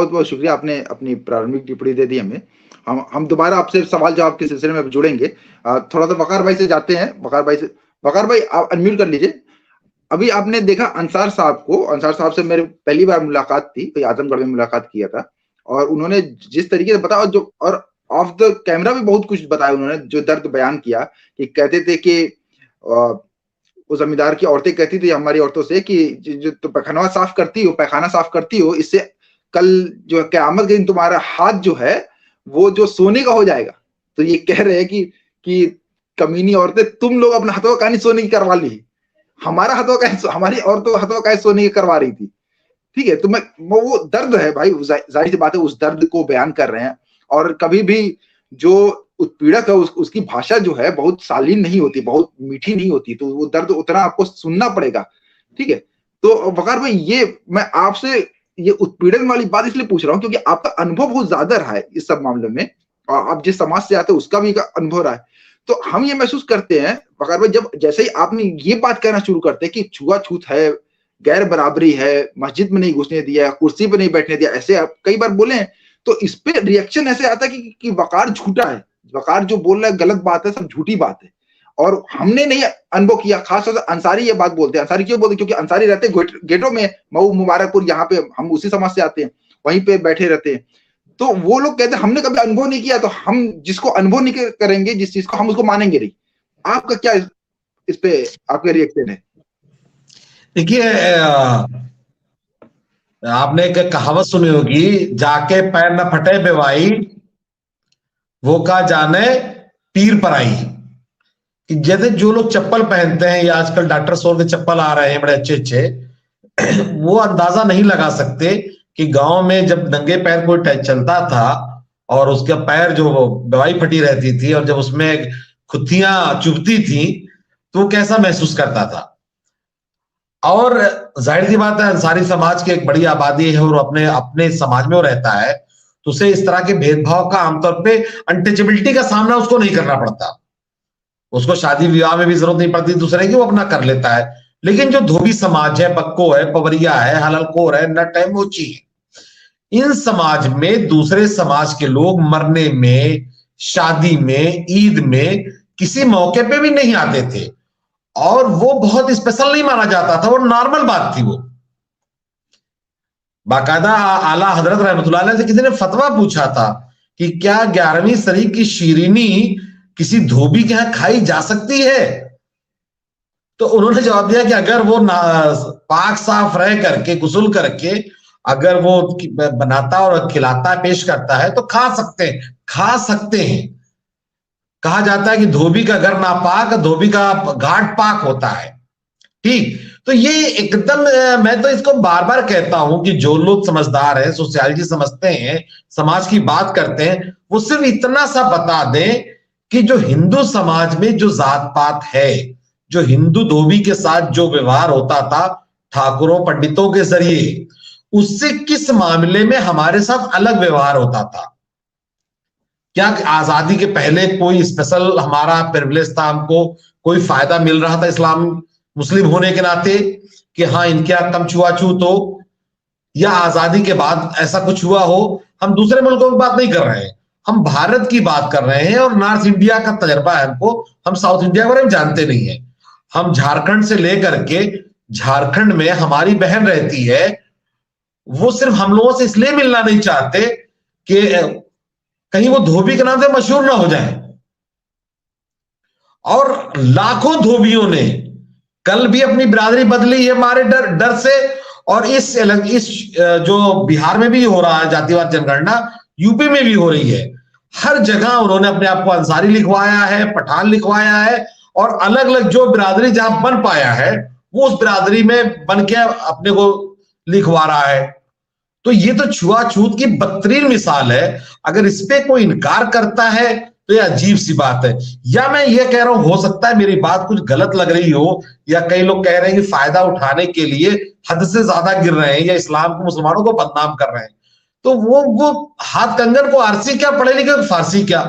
बहुत शुक्रिया, आपने अपनी प्रारंभिक टिप्पणी दे दी हमें। हम दोबारा आपसे सवाल जवाब के सिलसिले में जुड़ेंगे। थोड़ा सा वकार भाई से जाते हैं। वकार भाई आप अनम्यूट कर लीजिए। अभी आपने देखा अंसार साहब से मेरी पहली बार मुलाकात थी, तो आजमगढ़ में मुलाकात किया था, और उन्होंने जिस तरीके से बताया और ऑफ द कैमरा भी बहुत कुछ बताया उन्होंने, जो दर्द बयान किया कि कहते थे कि वो जमींदार की औरतें कहती थी हमारी औरतों से कि जो तो पैखाना साफ करती हो, इससे कल जो क़यामत के दिन तुम्हारा हाथ जो है वो जो सोने का हो जाएगा। तो ये कह रहे हैं कि कमीनी औरतें, तुम लोग अपना हथवा कहानी सोने की करवा ली, हमारी औरतों हथवा कहानी सोने की करवा रही थी। ठीक है, तो वो दर्द है भाई, जाहिर सी बात है उस दर्द को बयान कर रहे हैं। और कभी भी जो उत्पीड़क है उसकी भाषा जो है बहुत शालीन नहीं होती, बहुत मीठी नहीं होती, तो वो दर्द उतना आपको सुनना पड़ेगा। ठीक है, तो वकार भाई ये मैं आपसे ये उत्पीड़न वाली बात इसलिए पूछ रहा हूँ क्योंकि आपका अनुभव बहुत ज्यादा रहा है इस सब मामले में, और आप जिस समाज से आते हैं उसका भी अनुभव रहा है। तो हम ये महसूस करते हैं वकार भाई, जब जैसे ही आपने ये बात कहना शुरू करते हैं कि छुआछूत है, गैर बराबरी है, मस्जिद में नहीं घुसने दिया, कुर्सी पे नहीं बैठने दिया, ऐसे आप कई बार बोले हैं, तो इस पे रिएक्शन ऐसे आता है कि वकार झूठा है, वकार जो बोल रहा है गलत बात है, सब झूठी बात है, और हमने नहीं अनुभव किया। खासतौर से अंसारी ये बात बोलते हैं। अंसारी क्यों बोलते हैं? क्योंकि अंसारी रहते गेटों में, मऊ मुबारकपुर, यहाँ पे हम उसी समाज से आते हैं, वहीं पे बैठे रहते हैं। तो वो लोग कहते हैं हमने कभी अनुभव नहीं किया, तो हम जिसको अनुभव नहीं करेंगे, जिस चीज को, हम उसको मानेंगे नहीं। आपका क्या इस पे आपका रिएक्शन है? देखिए, आपने एक कहावत सुनी होगी, जाके पैर न फटे बेवाई, वो का जाने पीर पर आई। कि जैसे जो लोग चप्पल पहनते हैं, या आजकल डॉक्टर सोल के चप्पल आ रहे हैं बड़े अच्छे अच्छे, वो अंदाजा नहीं लगा सकते कि गांव में जब नंगे पैर कोई चलता था और उसका पैर जो बेवाई फटी रहती थी, और जब उसमें खुतियां चुभती थी, तो वो कैसा महसूस करता था। और जाहिर सी बात है, अंसारी समाज की एक बड़ी आबादी है और अपने अपने समाज में वो रहता है, तो उसे इस तरह के भेदभाव का आमतौर पे अनटचेबिलिटी का सामना उसको नहीं करना पड़ता। उसको शादी विवाह में भी जरूरत नहीं पड़ती दूसरे की, वो अपना कर लेता है। लेकिन जो धोबी समाज है, पक्को है, पवरिया है, हलालखोर है, नट है, मोची है, इन समाज में दूसरे समाज के लोग मरने में, शादी में, ईद में, किसी मौके पे भी नहीं आते थे, और वो बहुत स्पेशल नहीं माना जाता था, वो नॉर्मल बात थी। वो बाकायदा आला हजरत रहमतुल्लाह अलैह से किसी ने फतवा पूछा था कि क्या 11वीं सदी की शीरीनी किसी धोबी के यहां खाई जा सकती है? तो उन्होंने जवाब दिया कि अगर वो पाक साफ रह करके, गुस्ल करके अगर वो बनाता और खिलाता, पेश करता है, तो खा सकते हैं। कहा जाता है कि धोबी का घर नापाक, धोबी का घाट पाक होता है। ठीक, तो ये एकदम, मैं तो इसको बार बार कहता हूं कि जो लोग समझदार हैं, सोशियोलॉजी समझते हैं, समाज की बात करते हैं, वो सिर्फ इतना सा बता दें कि जो हिंदू समाज में जो जात पात है, जो हिंदू धोबी के साथ जो व्यवहार होता था ठाकुरों पंडितों के जरिए, उससे किस मामले में हमारे साथ अलग व्यवहार होता था। क्या आजादी के पहले कोई स्पेशल हमारा प्रिविलेज था, हमको कोई फायदा मिल रहा था इस्लाम मुस्लिम होने के नाते कि हाँ इनके यहां कम छुआछूत हो, या आजादी के बाद ऐसा कुछ हुआ हो? हम दूसरे मुल्कों की बात नहीं कर रहे हैं, हम भारत की बात कर रहे हैं, और नॉर्थ इंडिया का तजर्बा है हमको, हम साउथ इंडिया के बारे में जानते नहीं है। हम झारखंड से लेकर के, झारखंड में हमारी बहन रहती है, वो सिर्फ हम लोगों से इसलिए मिलना नहीं चाहते कि कहीं वो धोबी के नाम से मशहूर ना हो जाए। और लाखों धोबियों ने कल भी अपनी बिरादरी बदली है हमारे डर से, और इस जो बिहार में भी हो रहा है जातिवाद जनगणना, यूपी में भी हो रही है, हर जगह उन्होंने अपने आप को अंसारी लिखवाया है, पठान लिखवाया है, और अलग अलग जो बिरादरी जहां बन पाया है वो उस बिरादरी में बन के अपने को लिखवा रहा है। तो ये तो छुआछूत की बदतरीन मिसाल है। अगर इस पे कोई इनकार करता है तो ये अजीब सी बात है। या मैं ये कह रहा हूं, हो सकता है मेरी बात कुछ गलत लग रही हो, या कई लोग कह रहे हैं कि फायदा उठाने के लिए हद से ज्यादा गिर रहे हैं, या इस्लाम को, मुसलमानों को बदनाम कर रहे हैं। तो वो हाथ कंगन को आरसी क्या, पढ़े लिखे फारसी क्या।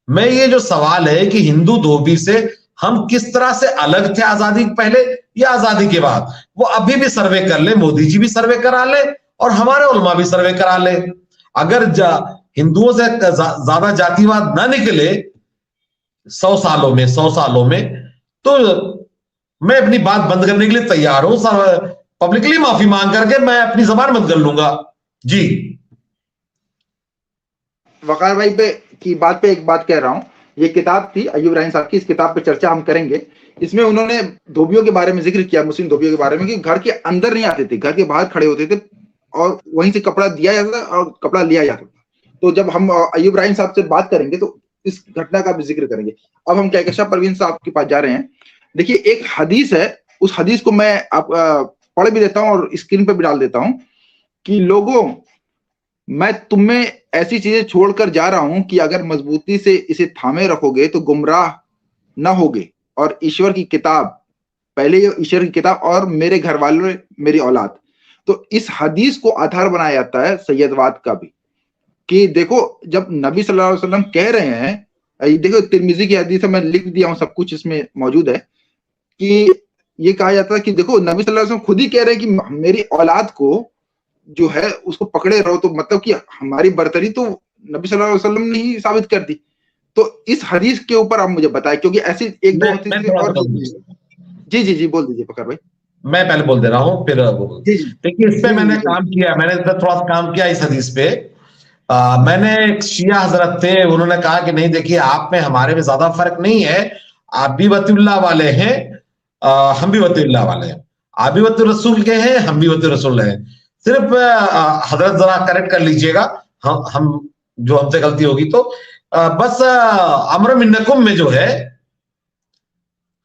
मैं ये जो सवाल है कि हिंदू धोबी से हम किस तरह से अलग थे आजादी के पहले या आजादी के बाद, वो अभी भी सर्वे कर ले, मोदी जी भी सर्वे करा ले, और हमारे उलमा भी सर्वे करा ले। अगर हिंदुओं से ज्यादा जातिवाद ना निकले 100 सालों में तो मैं अपनी बात बंद करने के लिए तैयार हूं। पब्लिकली माफी मांग करके मैं अपनी जबान बंद कर लूंगा। जी वकार भाई की बात पे एक बात कह रहा हूं, ये किताब थी अय्यूब इब्राहिम साहब की, इस किताब पे चर्चा हम करेंगे। इसमें उन्होंने धोबियों के बारे में जिक्र किया, मुस्लिम धोबियों के बारे में, कि घर के अंदर नहीं आते थे, घर के बाहर खड़े होते थे और वहीं से कपड़ा दिया जाता था और कपड़ा लिया जाता था। तो जब हम अय्यूब इब्राहिम साहब से बात करेंगे तो इस घटना का भी जिक्र करेंगे। अब हम कहकशां परवीन साहब के पास जा रहे हैं। देखिए एक हदीस है, उस हदीस को मैं आप पढ़ भी देता हूं और स्क्रीन पे भी डाल देता हूं कि लोगों, मैं तुम्हें ऐसी चीजें छोड़कर जा रहा हूं कि अगर मजबूती से इसे थामे रखोगे तो गुमराह न होगे। और ईश्वर की किताब, पहले ये ईश्वर की किताब और मेरे घर वालों मेरी औलाद। तो इस हदीस को आधार बनाया जाता है सैयदवाद का भी, कि देखो जब नबी सल्लल्लाहु अलैहि वसल्लम कह रहे हैं, देखो तिरमिजी की हदीस है, मैं लिख दिया हूं, सब कुछ इसमें मौजूद है, कि ये कहा जाता है कि देखो नबी सल्लल्लाहु अलैहि वसल्लम खुद ही कह रहे हैं कि मेरी औलाद को जो है उसको पकड़े रहो। तो मतलब कि हमारी बर्तरी तो नबी सल्लल्लाहु अलैहि वसल्लम ने ही साबित कर दी। तो इस हदीस के ऊपर आप मुझे बताएं, क्योंकि ऐसी एक दो और जी बोल दीजिए फकर भाई। मैं पहले बोल दे रहा हूं फिर देखिए इस पे मैंने काम किया, मैंने इस पे थोड़ा सा काम किया इस हदीस पे। मैंने एक शिया हजरत थे, उन्होंने कहा कि नहीं देखिए आप में हमारे में ज्यादा फर्क नहीं है, आप भी वतीउल्लाह वाले हैं, हम भी वतीउल्लाह वाले हैं, आप भी वती रसूल के हैं, हम भी वती रसूल हैं। सिर्फ हजरत जरा करेक्ट कर लीजिएगा हम जो हमसे गलती होगी तो बस अम्र मिन्नकुम में जो है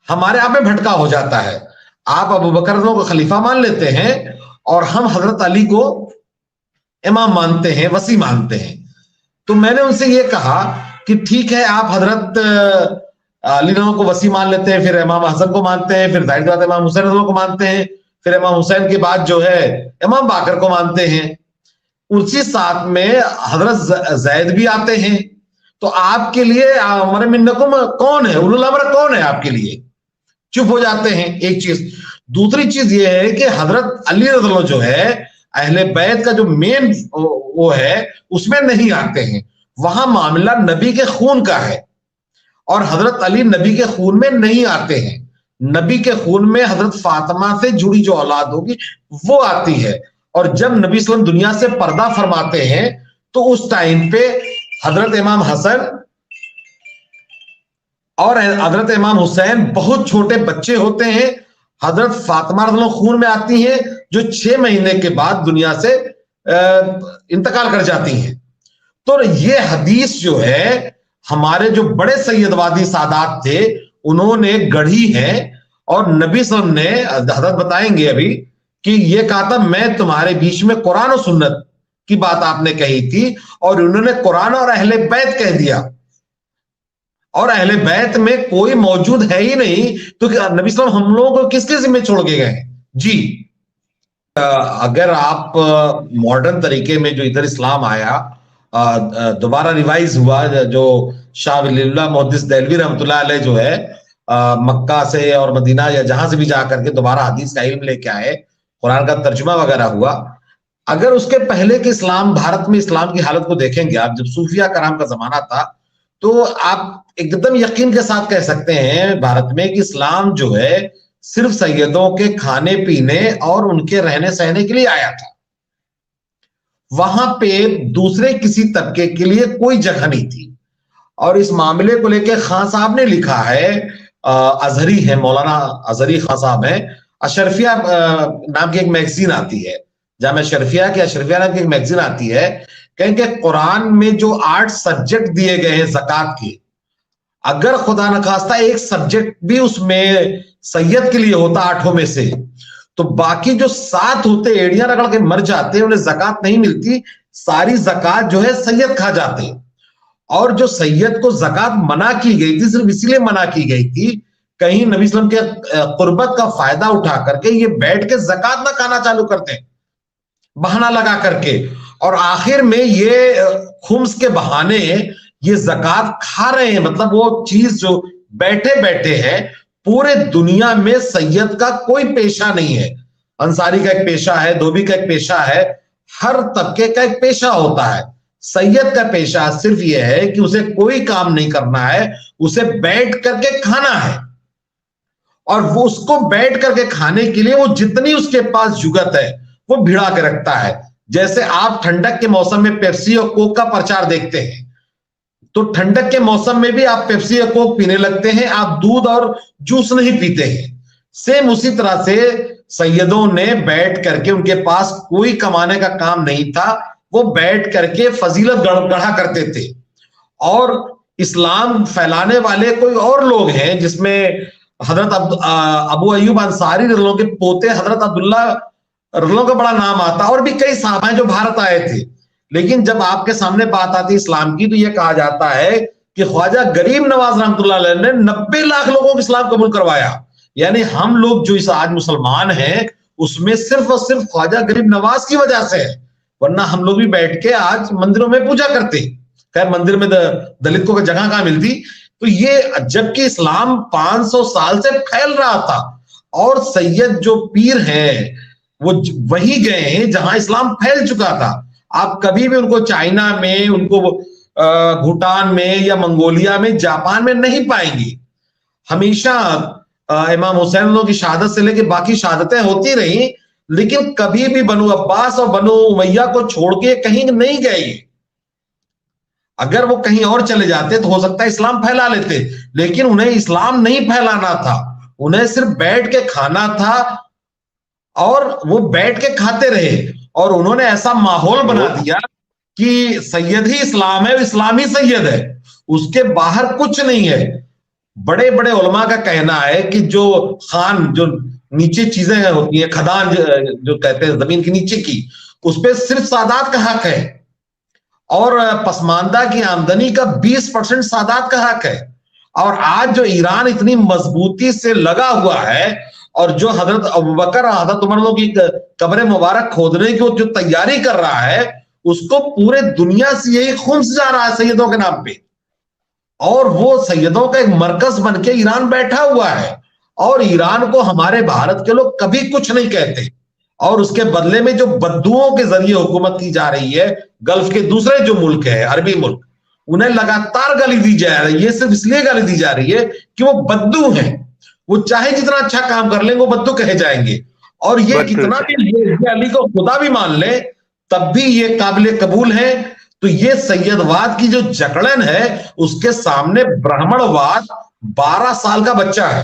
हमारे आप में भटका हो जाता है। आप अबू बकर को खलीफा मान लेते हैं और हम हजरत अली को इमाम मानते हैं, वसी मानते हैं। तो मैंने उनसे ये कहा कि ठीक है आप हजरत अली को वसी मान लेते हैं, फिर इमाम हसन को मानते हैं, फिर जाहिर बात इमाम हुसैन को मानते हैं, फिर इमाम हुसैन के बाद जो है इमाम बाकर को मानते हैं, उसी साथ में हजरत जैद भी आते हैं। तो आपके लिए अमर मिन्नकुम कौन है, उलुल अमर कौन है आपके लिए? चुप हो जाते हैं। एक चीज। दूसरी चीज ये है कि हजरत अली रज़ियल्लाहु जो है अहले बैत का जो मेन वो है उसमें नहीं आते हैं। वहां मामला नबी के खून का है और हजरत अली नबी के खून में नहीं आते हैं। नबी के खून में हजरत फातिमा से जुड़ी जो औलाद होगी वो आती है। और जब नबी सल्लल्लाहु अलैहि वसल्लम दुनिया से पर्दा फरमाते हैं तो उस टाइम पे हजरत इमाम हसन और हजरत इमाम हुसैन बहुत छोटे बच्चे होते हैं। हजरत फातिमा खून में आती हैं जो 6 महीने के बाद दुनिया से इंतकाल कर जाती हैं। तो ये हदीस जो है हमारे जो बड़े सैयदवादी सादात थे उन्होंने गढ़ी है और नबी सल्लल्लाहु अलैहि वसल्लम ने हजरत बताएंगे अभी कि ये कहा था मैं तुम्हारे बीच में कुरान और सुन्नत की बात आपने कही थी और उन्होंने कुरान और अहले बैत कह दिया और अहले बैत में कोई मौजूद है ही नहीं। तो नबी सल्लल्लाहु अलैहि वसल्लम हम लोगों को किसके जिम्मे छोड़ के गए? जी अगर आप मॉडर्न तरीके में जो इधर इस्लाम आया दोबारा रिवाइज हुआ, जो शाह वलीउल्लाह मुहद्दिस देहलवी रहमतुल्लाह अलैह जो है मक्का से और मदीना या जहां से भी जाकर के दोबारा हदीस का इल्म लेके आए, कुरान का तर्जुमा वगैरह हुआ। अगर उसके पहले के इस्लाम, भारत में इस्लाम की हालत को देखेंगे आप, जब सूफिया कराम का जमाना था, तो आप एकदम यकीन के साथ कह सकते हैं भारत में कि इस्लाम जो है सिर्फ सैयदों के खाने पीने और उनके रहने सहने के लिए आया था। वहां पे दूसरे किसी तबके के लिए कोई जगह नहीं थी। और इस मामले को लेकर खान साहब ने लिखा है, अजहरी है, मौलाना अजहरी खान साहब है, अशरफिया नाम की एक मैगजीन आती है, जामे शरफिया की अशरफिया नाम की एक मैगजीन आती है। कहेंगे कुरान में जो 8 सब्जेक्ट दिए गए हैं ज़कात के, अगर खुदा न खास्ता एक सब्जेक्ट भी उसमें सैयद के लिए होता 8 में से, तो बाकी जो 7 होते एड़ियां रगड़ के मर जाते, उन्हें ज़कात नहीं मिलती, सारी ज़कात जो है सैयद खा जाते। और जो सैयद को ज़कात मना की गई थी सिर्फ इसीलिए मना की गई थी कहीं नबी सल्लल्लाहु अलैहि वसल्लम के कुर्बत का फायदा उठा करके ये बैठ के ज़कात ना खाना चालू करते, बहाना लगा करके, और आखिर में ये खुम्स के बहाने ये ज़कात खा रहे हैं। मतलब वो चीज जो बैठे बैठे है, पूरे दुनिया में सैयद का कोई पेशा नहीं है। अंसारी का एक पेशा है, धोबी का एक पेशा है, हर तबके का एक पेशा होता है। सैयद का पेशा सिर्फ यह है कि उसे कोई काम नहीं करना है, उसे बैठ करके खाना है, और वो उसको बैठ करके खाने के लिए वो जितनी उसके पास जुगत है वो भिड़ा के रखता है। जैसे आप ठंडक के मौसम में पेप्सी और कोक का प्रचार देखते हैं, तो ठंडक के मौसम में भी आप पेप्सी और कोक पीने लगते हैं, आप दूध और जूस नहीं पीते हैं। सेम उसी तरह से सैयदों ने बैठ करके, उनके पास कोई कमाने का काम नहीं था, वो बैठ करके फजीलत गढ़ा करते थे। और इस्लाम फैलाने वाले कोई और लोग हैं, जिसमें हजरत अबू अयूब अंसारी रज़ियल्लाहु अन्हु के पोते हजरत अब्दुल्ला रज़ियल्लाहु का बड़ा नाम आता, और भी कई साहबा हैं जो भारत आए थे। लेकिन जब आपके सामने बात आती है इस्लाम की, तो यह कहा जाता है कि ख्वाजा गरीब नवाज रहमतुल्लाह अलैह ने 90 लाख लोगों को इस्लाम कबूल करवाया। यानी हम लोग जो इस आज मुसलमान हैं, उसमें सिर्फ और सिर्फ ख्वाजा गरीब नवाज की वजह से है, वरना हम लोग भी बैठ के आज मंदिरों में पूजा करते। खैर, मंदिर में दलित को जगह कहां मिलती। तो ये, जबकि इस्लाम 500 साल से फैल रहा था, और सैयद जो पीर हैं वो वहीं गए हैं जहां इस्लाम फैल चुका था। आप कभी भी उनको चाइना में, उनको भूटान में या मंगोलिया में, जापान में नहीं पाएंगे। हमेशा इमाम हुसैन लोगों की शहादत से लेके बाकी शहादतें होती रही, लेकिन कभी भी बनु अब्बास और बनु उमैया को छोड़ के कहीं नहीं गए। अगर वो कहीं और चले जाते तो हो सकता है इस्लाम फैला लेते, लेकिन उन्हें इस्लाम नहीं फैलाना था, उन्हें सिर्फ बैठ के खाना था, और वो बैठ के खाते रहे। और उन्होंने ऐसा माहौल बना दिया कि सैयद ही इस्लाम है, इस्लाम ही सैयद है, उसके बाहर कुछ नहीं है। बड़े बड़े उलमा का कहना है कि जो खान, जो नीचे चीजें होती हैं, खदान जो कहते हैं जमीन के नीचे की, उस पर सिर्फ सादात का हक है, और पसमानदा की आमदनी का 20% सादात का हक है। और आज जो ईरान इतनी मजबूती से लगा हुआ है, और जो हजरत अबू बकर और हजरत उमर लोग की कब्र मुबारक खोदने की जो तैयारी कर रहा है, उसको पूरे दुनिया से यही खुम्स जा रहा है सैयदों के नाम पे, और वो सैयदों का एक मरकज बन के ईरान बैठा हुआ है। और ईरान को हमारे भारत के लोग कभी कुछ नहीं कहते, और उसके बदले में जो बद्दुओं के जरिए हुकूमत की जा रही है, गल्फ के दूसरे जो मुल्क है, अरबी मुल्क, उन्हें लगातार गाली दी जा रही है। सिर्फ इसलिए गाली दी जा रही है कि वो बद्दू हैं, वो चाहे जितना अच्छा काम कर लेंगे वो बद्दू कहे जाएंगे। और ये कितना भी अली को खुदा भी मान ले, तब भी ये काबिल कबूल है। तो ये सैयदवाद की जो जकड़न है, उसके सामने ब्राह्मणवाद 12 साल का बच्चा है।